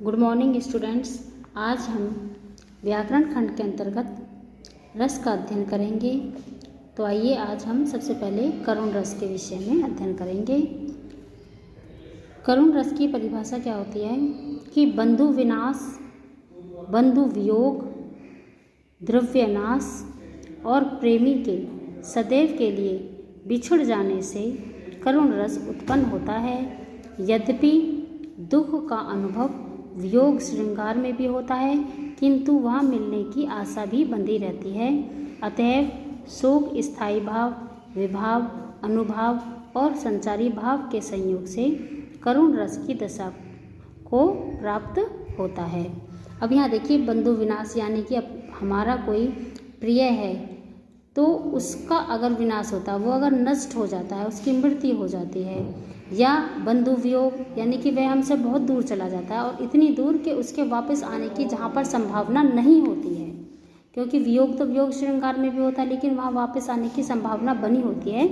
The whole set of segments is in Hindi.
Good morning students. आज हम व्याकरण खंड के अंतर्गत रस का अध्ययन करेंगे। तो आइए आज हम सबसे पहले करुण रस के विषय में अध्ययन करेंगे। करुण रस की परिभाषा क्या होती है कि बंधु विनाश, बंधु वियोग, द्रव्य नाश और प्रेमी के सदैव के लिए बिछुड़ जाने से करुण रस उत्पन्न होता है। यद्यपि दुख का अनुभव वियोग श्रृंगार में भी होता है, किंतु वहाँ मिलने की आशा भी बंधी रहती है। अतएव शोक स्थायी भाव, विभाव, अनुभाव और संचारी भाव के संयोग से करुण रस की दशा को प्राप्त होता है। अब यहाँ देखिए, बंधु विनाश यानी कि अब हमारा कोई प्रिय है तो उसका अगर विनाश होता है, वो अगर नष्ट हो जाता है, उसकी मृत्यु हो जाती है, या बंधु वियोग यानी कि वह हमसे बहुत दूर चला जाता है और इतनी दूर कि उसके वापस आने की जहाँ पर संभावना नहीं होती है, क्योंकि वियोग तो वियोग श्रृंगार में भी होता है लेकिन वहाँ वापस आने की संभावना बनी होती है,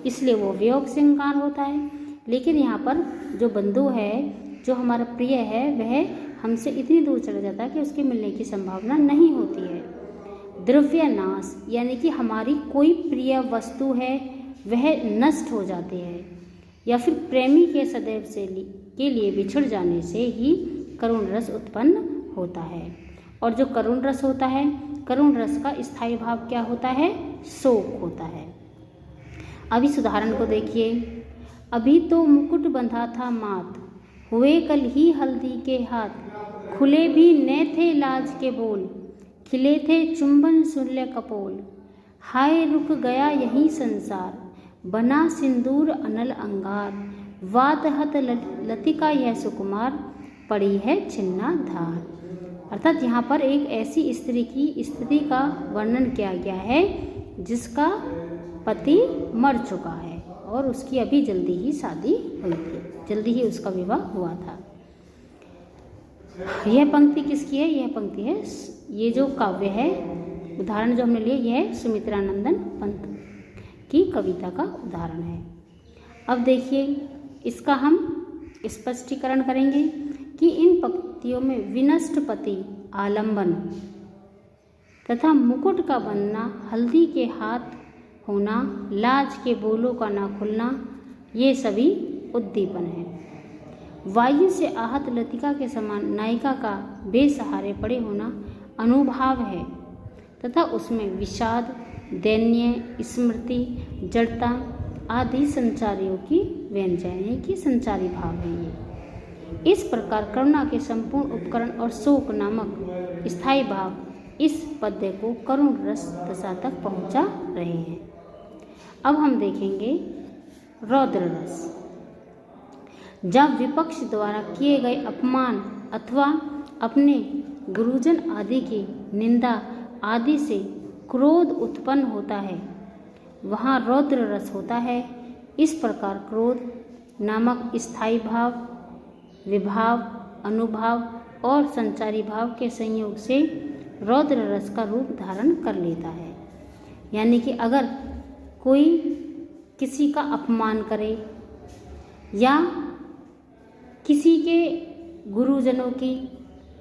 इसलिए वो वियोग श्रृंगार होता है। लेकिन यहाँ पर जो बंधु है, जो हमारा प्रिय है, वह हमसे इतनी दूर चला जाता है कि उसके मिलने की संभावना नहीं होती है। द्रव्य नाश यानी कि हमारी कोई प्रिय वस्तु है वह नष्ट हो जाती है, या फिर प्रेमी के सदैव से के लिए बिछुड़ जाने से ही करुण रस उत्पन्न होता है। और जो करुण रस होता है, करुण रस का स्थायी भाव क्या होता है? शोक होता है। अब इस उदाहरण को देखिए। अभी तो मुकुट बंधा था माथ, हुए कल ही हल्दी के हाथ, खुले भी न थे लाज के बोल, खिले थे चुंबन सुल्य कपोल, हाय रुक गया यही संसार, बना सिंदूर अनल अंगार, वातहत लतिका यह सुकुमार, पड़ी है छिन्ना धार। अर्थात यहाँ पर एक ऐसी स्त्री की स्थिति का वर्णन किया गया है जिसका पति मर चुका है और उसकी अभी जल्दी ही शादी हुई थी, जल्दी ही उसका विवाह हुआ था। यह पंक्ति किसकी है? यह पंक्ति है, ये जो काव्य है, उदाहरण जो हमने लिया, यह है सुमित्रानंदन पंत की कविता का उदाहरण है। अब देखिए, इसका हम स्पष्टीकरण करेंगे कि इन पंक्तियों में विनष्ट पति, आलंबन तथा मुकुट का बनना, हल्दी के हाथ होना, लाज के बोलों का ना खुलना, ये सभी उद्दीपन है। वायु से आहत लतिका के समान नायिका का बेसहारे पड़े होना अनुभाव है तथा उसमें विषाद, दैन्य, स्मृति, जड़ता आदि संचारियों की व्यंजने की संचारी भाव है ये। इस प्रकार करुणा के संपूर्ण उपकरण और शोक नामक स्थायी भाव इस पद्य को करुण रस दशा तक पहुंचा रहे हैं। अब हम देखेंगे रौद्र रस। जब विपक्ष द्वारा किए गए अपमान अथवा अपने गुरुजन आदि की निंदा आदि से क्रोध उत्पन्न होता है, वहाँ रौद्र रस होता है। इस प्रकार क्रोध नामक स्थायी भाव, विभाव, अनुभाव और संचारी भाव के संयोग से रौद्र रस का रूप धारण कर लेता है। यानी कि अगर कोई किसी का अपमान करे या किसी के गुरुजनों की,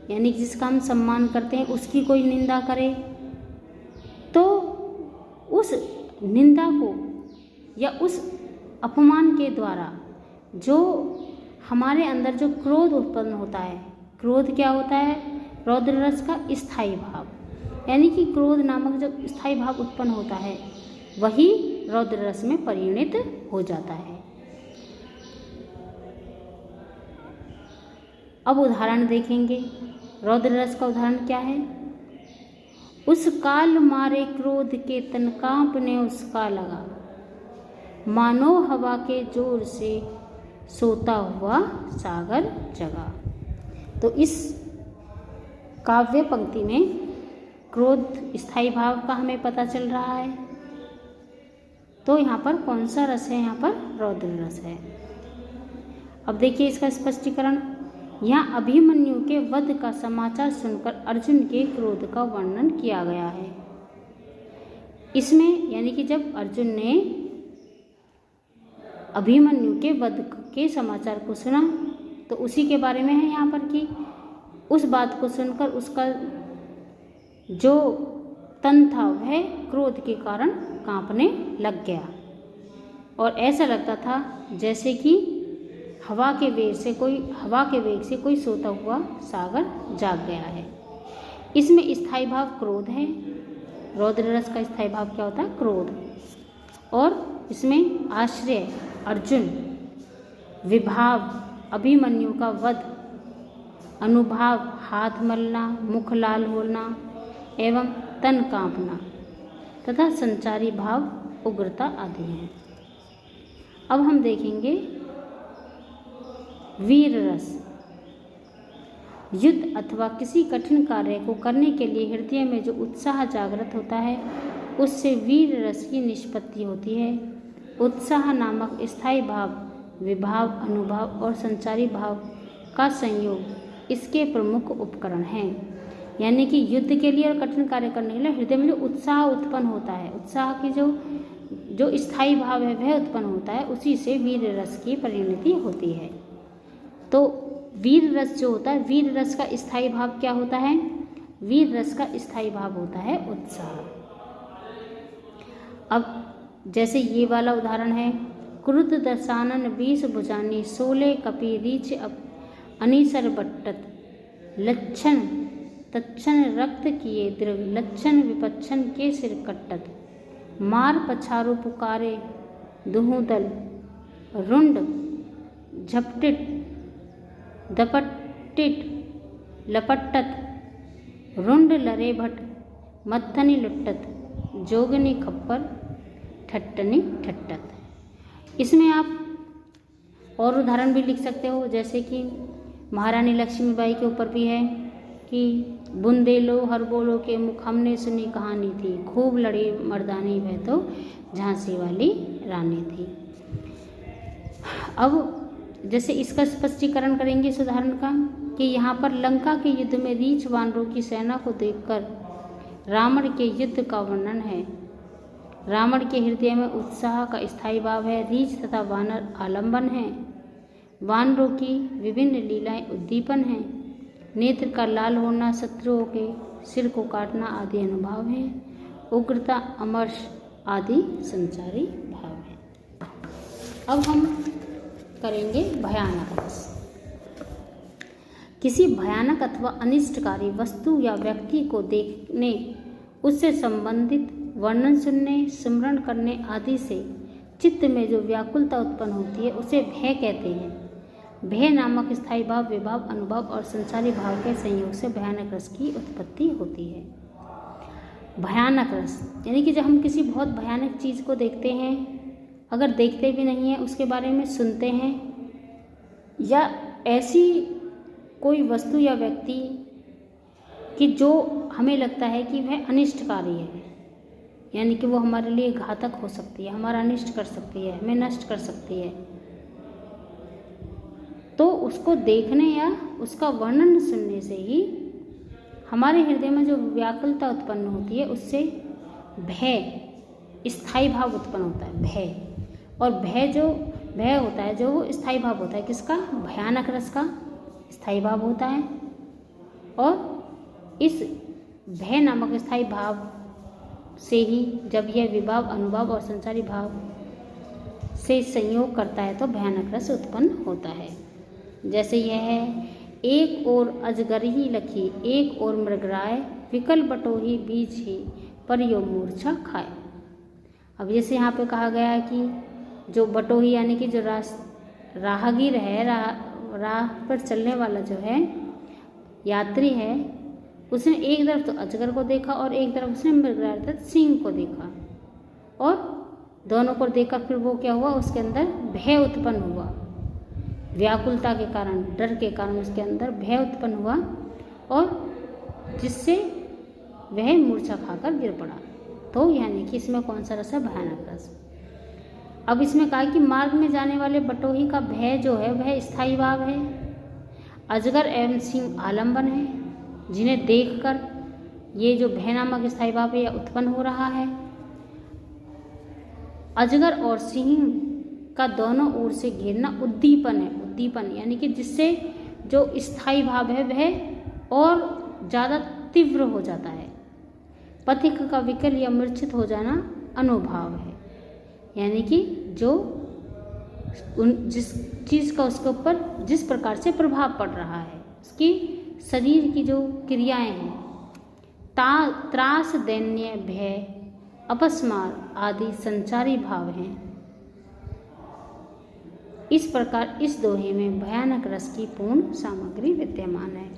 यानी जिसका हम सम्मान करते हैं, उसकी कोई निंदा करे, तो उस निंदा को या उस अपमान के द्वारा जो हमारे अंदर जो क्रोध उत्पन्न होता है, क्रोध क्या होता है? रौद्र रस का स्थायी भाव, यानी कि क्रोध नामक जो स्थायी भाव उत्पन्न होता है वही रौद्र रस में परिणित हो जाता है। अब उदाहरण देखेंगे। रौद्र रस का उदाहरण क्या है? उस काल मारे क्रोध के तन कांपने उसका लगा, मानो हवा के जोर से सोता हुआ सागर जगा। तो इस काव्य पंक्ति में क्रोध स्थायी भाव का हमें पता चल रहा है। तो यहाँ पर कौन सा रस है? यहाँ पर रौद्र रस है। अब देखिए इसका स्पष्टीकरण। यहाँ अभिमन्यु के वध का समाचार सुनकर अर्जुन के क्रोध का वर्णन किया गया है। इसमें यानी कि जब अर्जुन ने अभिमन्यु के वध के समाचार को सुना तो उसी के बारे में है यहाँ पर कि उस बात को सुनकर उसका जो तन था वह क्रोध के कारण कांपने लग गया और ऐसा लगता था जैसे कि हवा के वेग से कोई सोता हुआ सागर जाग गया है। इसमें स्थायी भाव क्रोध है। रौद्र रस का स्थायी भाव क्या होता है? क्रोध। और इसमें आश्रय अर्जुन, विभाव अभिमन्यु का वध, अनुभाव हाथ मलना, मुख लाल होना एवं तन कांपना तथा संचारी भाव उग्रता आदि हैं। अब हम देखेंगे वीर रस। युद्ध अथवा किसी कठिन कार्य को करने के लिए हृदय में जो उत्साह जागृत होता है उससे वीर रस की निष्पत्ति होती है। उत्साह नामक स्थायी भाव, विभाव, अनुभाव और संचारी भाव का संयोग इसके प्रमुख उपकरण हैं। यानी कि युद्ध के लिए और कठिन कार्य करने के लिए हृदय में जो उत्साह उत्पन्न होता है, उत्साह की जो स्थायी भाव है वह उत्पन्न होता है, उसी से वीर रस की परिणति होती है। तो वीर रस जो होता है, वीर रस का स्थायी भाव क्या होता है? वीर रस का स्थायी भाव होता है उत्साह। अब जैसे ये वाला उदाहरण है, क्रुद्ध दशानन 20 भुजानी 16 कपि रीछ अनीसर बट्टत लक्षण तक्षण रक्त किए द्रव लक्षण विपक्षण के सिर कट्टत मार पछारू पुकारे दुहुदल रुंड झपटिट दपटिट लपट्टत रुंड लरे भट मत्थनी लुट्टत जोगनी खप्पर ठट्टनी ठट्टत। इसमें आप और उदाहरण भी लिख सकते हो, जैसे कि महारानी लक्ष्मीबाई के ऊपर भी है कि बुंदेलो हर बोलो के मुख हमने सुनी कहानी थी, खूब लड़ी मर्दानी वह तो झांसी वाली रानी थी। अब जैसे इसका स्पष्टीकरण करेंगे इस उदाहरण का कि यहाँ पर लंका के युद्ध में रीछ वानरों की सेना को देखकर रावण के युद्ध का वर्णन है। रावण के हृदय में उत्साह का स्थायी भाव है। रीछ तथा वानर आलंबन है। वानरों की विभिन्न लीलाएं उद्दीपन हैं। नेत्र का लाल होना, शत्रुओं के सिर को काटना आदि अनुभव है। उग्रता, अमर्ष आदि संचारी भाव है। अब हम करेंगे भयानक रस। किसी भयानक अथवा अनिष्टकारी वस्तु या व्यक्ति को देखने, उससे संबंधित वर्णन सुनने, स्मरण करने आदि से चित्त में जो व्याकुलता उत्पन्न होती है उसे भय कहते हैं। भय नामक स्थायी भाव, विभाव, अनुभव और संचारी भाव के संयोग से भयानक रस की उत्पत्ति होती है। भयानक रस यानी कि जब हम किसी बहुत भयानक चीज़ को देखते हैं, अगर देखते भी नहीं हैं उसके बारे में सुनते हैं, या ऐसी कोई वस्तु या व्यक्ति कि जो हमें लगता है कि वह अनिष्टकारी है, यानी कि वो हमारे लिए घातक हो सकती है, हमारा अनिष्ट कर सकती है, हमें नष्ट कर सकती है, तो उसको देखने या उसका वर्णन सुनने से ही हमारे हृदय में जो व्याकुलता उत्पन्न होती है उससे भय, स्थायी भाव उत्पन्न होता है। भय और भय होता है जो वो स्थायी भाव होता है किसका? भयानक रस का स्थायी भाव होता है। और इस भय नामक स्थायी भाव से ही जब यह विभाव, अनुभाव और संचारी भाव से संयोग करता है तो भयानक रस उत्पन्न होता है। जैसे यह है, एक ओर अजगरही लखी, एक ओर मृगराय, विकल बटोही बीच ही पर यो मूर्छा खाए। अब जैसे यहाँ पे कहा गया है कि जो बटोही यानी कि जो राहगीर है, राह पर चलने वाला जो है यात्री है, उसने एक तरफ तो अजगर को देखा और एक तरफ उसने मृगराय अर्थात सिंह को देखा, और दोनों को देखकर फिर वो क्या हुआ, उसके अंदर भय उत्पन्न हुआ। व्याकुलता के कारण, डर के कारण उसके अंदर भय उत्पन्न हुआ और जिससे वह मूर्छा खाकर गिर पड़ा। तो यानी कि इसमें कौन सा रस है? भयानक रस। अब इसमें कहा कि मार्ग में जाने वाले बटोही का भय जो है वह स्थायी भाव है। अजगर एवं सिंह आलंबन है, जिन्हें देखकर ये जो भय नामक स्थायी भाव है यह उत्पन्न हो रहा है। अजगर और सिंह का दोनों ओर से घेरना उद्दीपन है। उद्दीपन यानी कि जिससे जो स्थायी भाव है वह और ज़्यादा तीव्र हो जाता है। पथिक का विकल या मूर्छित हो जाना अनुभाव है, यानी कि जो जिस चीज़ का उसके ऊपर जिस प्रकार से प्रभाव पड़ रहा है, उसकी शरीर की जो क्रियाएं हैं, त्रास, दैन्य, भय, अपस्मार आदि संचारी भाव हैं। इस प्रकार इस दोहे में भयानक रस की पूर्ण सामग्री विद्यमान है।